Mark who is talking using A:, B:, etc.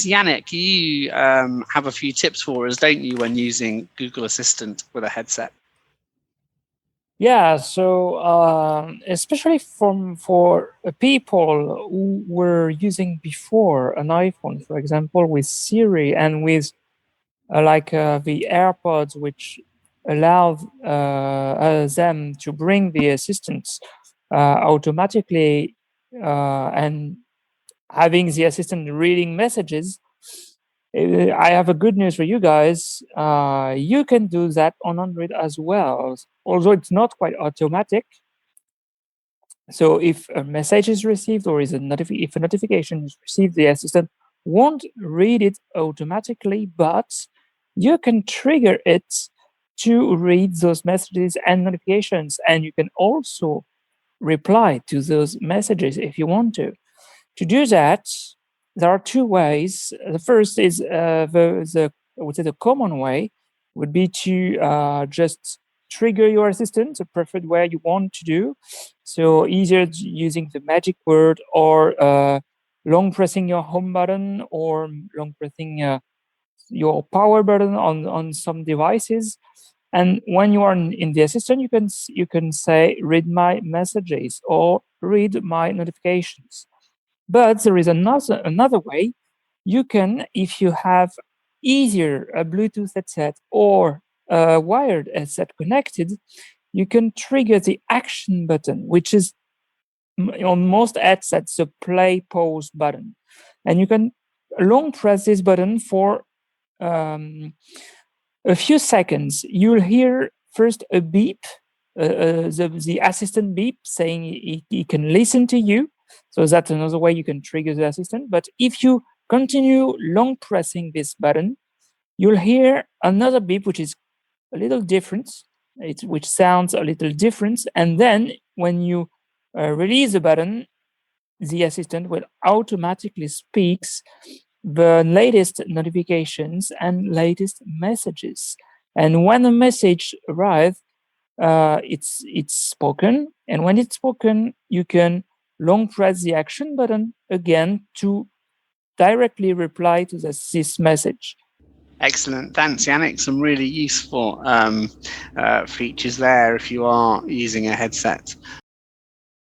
A: Yannick, you have a few tips for us, don't you, when using Google Assistant with a headset?
B: Yeah, so especially for people who were using before an iPhone, for example, with Siri and with the AirPods, which allow them to bring the assistants automatically and having the assistant reading messages. I have a good news for you guys. You can do that on Android as well, although it's not quite automatic. So if a message is received or if a notification is received, the assistant won't read it automatically, but you can trigger it to read those messages and notifications, and you can also reply to those messages if you want to. To do that, there are two ways. The first is I would say the common way would be to just trigger your assistant the preferred way you want to do. So either using the magic word or long pressing your home button or long pressing your power button on some devices. And when you are in the assistant, you can say read my messages or read my notifications. But there is another way. You can, if you have either a Bluetooth headset or a wired headset connected, you can trigger the action button, which is on most headsets the play pause button, and you can long press this button for a few seconds. You'll hear first a beep, the assistant beep saying he can listen to you. So that's another way you can trigger the assistant. But if you continue long pressing this button, you'll hear another beep, which is a little different, which sounds a little different. And then when you release the button, the assistant will automatically speaks the latest notifications and latest messages. And when a message arrives, it's spoken. And when it's spoken, you can long press the action button again to directly reply to this message.
A: Excellent. Thanks, Yannick. Some really useful features there if you are using a headset.